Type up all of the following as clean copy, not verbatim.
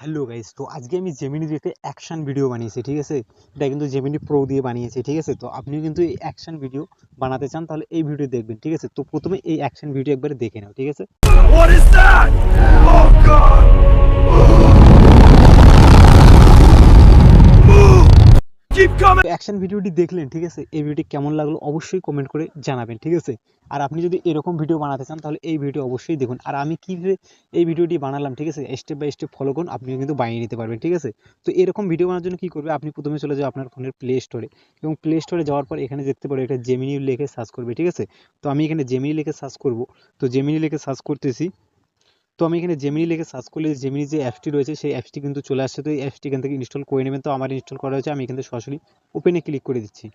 Hello guys, তো আজকে আমি জেমিনি দিয়ে একটা অ্যাকশন ভিডিও বানিয়েছি, ঠিক আছে। এটা কিন্তু জেমিনি প্রো দিয়ে বানিয়েছি, ঠিক আছে। তো আপনিও কিন্তু এই অ্যাকশন ভিডিও বানাতে চান তাহলে এই ভিডিও দেখবেন, ঠিক আছে। তো প্রথমে এই অ্যাকশন ভিডিও একবার দেখে নাও, ঠিক আছে। What is that? Oh God! Move! Keep coming! তো অ্যাকশন ভিডিওটি দেখলেন, ঠিক আছে। এই ভিডিওটি কেমন লাগলো অবশ্যই কমেন্ট করে জানাবেন, ঠিক আছে। আর আপনি যদি এরকম ভিডিও বানাতে চান তাহলে এই ভিডিও অবশ্যই দেখুন। আর আমি কীভাবে এই ভিডিওটি বানালাম, ঠিক আছে, স্টেপ বাই স্টেপ ফলো করুন, আপনিও কিন্তু বানিয়ে নিতে পারবেন, ঠিক আছে। তো এরকম ভিডিও বানানোর জন্য কী করবে, আপনি প্রথমে চলে যাবেন আপনার ফোনের প্লে স্টোরে, এবং প্লে স্টোরে যাওয়ার পর এখানে দেখতে পারবে একটা জেমিনি লিখে সার্চ করবে, ঠিক আছে। তো আমি এখানে জেমিনি লিখে সার্চ করব। তো জেমিনি লিখে সার্চ করতেছি। তো আমি এখানে জেমিনি লিখে সার্চ করলে জেমিনি যে অ্যাপসটি রয়েছে সেই অ্যাপসটি কিন্তু চলে আসছে। তো এই অ্যাপসটি এখান থেকে ইনস্টল করে নেবেন। তো আমার ইনস্টল করা হয়েছে, আমি এখান থেকে সরাসরি ওপেনে ক্লিক করে দিচ্ছি।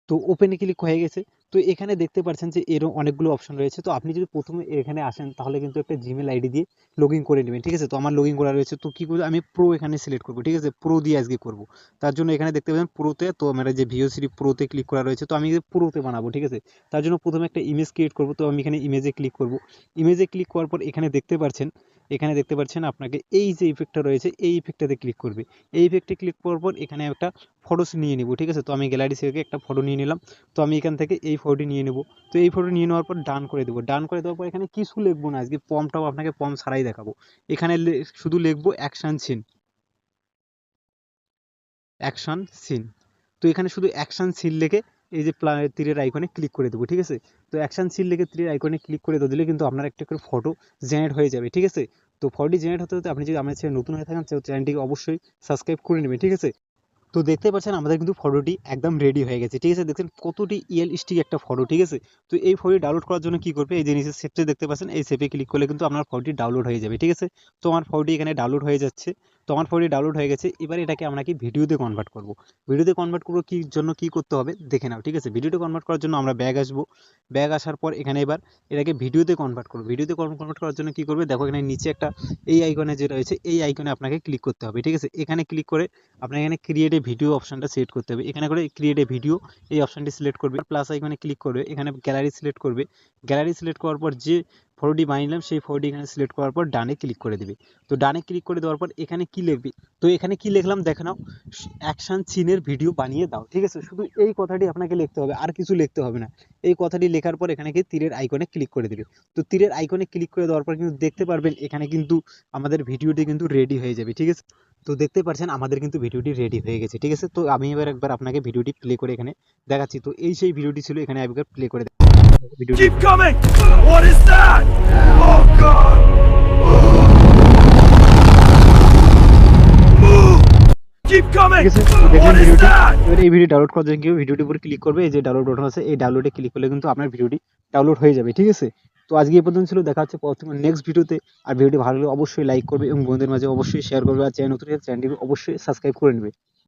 তো ওপেনে ক্লিক হয়ে গেছে। তো এখানে দেখতে পাচ্ছেন যে এরও অনেকগুলো অপশন রয়েছে। তো আপনি যদি প্রথমে এখানে আসেন তাহলে কিন্তু একটা জিমেল আইডি দিয়ে লগ ইন করে নেবেন, ঠিক আছে। তো আমার লগ ইন করা রয়েছে। তো কী করবো, আমি প্রো এখানে সিলেক্ট করবো, ঠিক আছে। প্রো দিয়ে আজকে করবো। তার জন্য এখানে দেখতে পাচ্ছেন প্রোতে, তো আমার যে ভিওসিরি প্রোতে ক্লিক করা রয়েছে। তো আমি প্রোতে বানাবো, ঠিক আছে। তার জন্য প্রথমে একটা ইমেজ ক্রিয়েট করবো। তো আমি এখানে ইমেজে ক্লিক করবো। ইমেজে ক্লিক করার পর এখানে দেখতে পাচ্ছেন আপনাকে এই যে ইফেক্টটা রয়েছে এই ইফেক্টটাতে ক্লিক করবে। এই ইফেক্টে ক্লিক করার পর এখানে একটা ফটোস নিয়ে নেবো, ঠিক আছে। তো আমি গ্যালারি থেকে একটা ফটো নিয়ে নিলাম। তো আমি এখান থেকে এই ফটোটি নিয়ে নেব। তো এই ফটো নিয়ে নেওয়ার পর ডান করে দেবো। ডান করে দেওয়ার পর এখানে কিছু লিখবো না, আজকে পমটাও আপনাকে পম ছাড়াই দেখাবো। এখানে শুধু লিখবো অ্যাকশন সিন, অ্যাকশন সিন। তো এখানে শুধু অ্যাকশন সিন লিখে এই যে তীরের আইকনে ক্লিক করে দেবো, ঠিক আছে। তো অ্যাকশন সিন লিখে তীরের আইকনে ক্লিক করে দিলে কিন্তু আপনার একটা করে ফটো জেনারেট হয়ে যাবে, ঠিক আছে। তো ফটোটি জেনারেট হতে হতে আপনি যদি আমার চ্যানেল নতুন হয়ে থাকেন চ্যানেলটিকে অবশ্যই সাবস্ক্রাইব করে নেবেন, ঠিক আছে। তো দেখতে পাচ্ছেন আমাদের কিন্তু ফটোটি একদম রেডি হয়ে গেছে, ঠিক আছে। দেখছেন কতটি রিয়েলিস্টিক একটা ফটো, ঠিক আছে। তো এই ফটোটি ডাউনলোড করার জন্য কি করবে, এই যে নিচে সেভে দেখতে পাচ্ছেন এই সেভে ক্লিক করলে কিন্তু আপনার ফটোটি ডাউনলোড হয়ে যাবে, ঠিক আছে। তো আমার ফটোটি এখানে ডাউনলোড হয়ে যাচ্ছে। তো আমার ফটোটি ডাউনলোড হয়ে গেছে। এবার এটাকে আমরা কি ভিডিওতে কনভার্ট করব। ভিডিওতে কনভার্ট করবো কি জন্য কি করতে হবে দেখে নাও, ঠিক আছে। ভিডিওতে কনভার্ট করার জন্য আমরা ব্যাগ আসবো। ব্যাগ আসার পর এখানে এবার এটাকে ভিডিওতে কনভার্ট করবো। ভিডিওতে কনভার্ট করার জন্য কি করবে, দেখো এখানে নিচে একটা এই আইকনে যে রয়েছে এই আইকনে আপনাকে ক্লিক করতে হবে, ঠিক আছে। এখানে ক্লিক করে আপনার এখানে ক্রিয়েট এ ভিডিও অপশনটা সিলেক্ট করতে হবে। এখানে করে ক্রিয়েট এ ভিডিও এই অপশনটি সিলেক্ট করবে, প্লাস আইকনে ক্লিক করবে, এখানে গ্যালারি সিলেক্ট করবে। গ্যালারি সিলেক্ট করার পর যে ফটোটি বানিয়েছিলাম সেই ফটোটি এখানে সিলেক্ট করার পর ডানে ক্লিক করে দেবে। তো ডানে ক্লিক করে দেওয়ার পর এখানে কি লিখবে, তো এখানে কি লিখলাম দেখে নাও, অ্যাকশন সিনের ভিডিও বানিয়ে দাও, ঠিক আছে। শুধু এই কথাটি আপনাকে লিখতে হবে, আর কিছু লিখতে হবে না। এই কথাটি লেখার পর এখানে কি তীরের আইকনে ক্লিক করে দেবে। তো তীরের আইকনে ক্লিক করে দেওয়ার পর কিন্তু দেখতে পারবেন এখানে কিন্তু আমাদের ভিডিওটি কিন্তু রেডি হয়ে যাবে, ঠিক আছে। তো দেখতে পাচ্ছেন আমাদের কিন্তু ভিডিওটি রেডি হয়ে গেছে, ঠিক আছে। তো আমি এবার একবার আপনাকে ভিডিওটি প্লে করে এখানে দেখাচ্ছি। তো এই সেই ভিডিওটি ছিল, এখানে একবার প্লে করে ভিডিওটি। Keep coming! What is that? Oh God! Move! Keep coming! ঠিক আছে, তো দেখলেন What is ভিডিওটি। that? এবার এই ভিডিও ডাউনলোড করার জন্য কেউ ভিডিওটির উপর ক্লিক করবে, এই যে ডাউনলোড বাটন আছে এই ডাউনলোডে ক্লিক করলে কিন্তু আপনার ভিডিওটি ডাউনলোড হয়ে যাবে, ঠিক আছে। তো আজকে এই পর্যন্ত ছিল, দেখা হচ্ছে নেক্সট ভিডিওতে। আর ভিডিওটি ভালো লাগলে অবশ্যই লাইক করবে এবং বন্ধুদের মাঝে অবশ্যই শেয়ার করবে। আর চ্যানেল নতুন চ্যানেলটি অবশ্যই সাবস্ক্রাইব করে নেবে।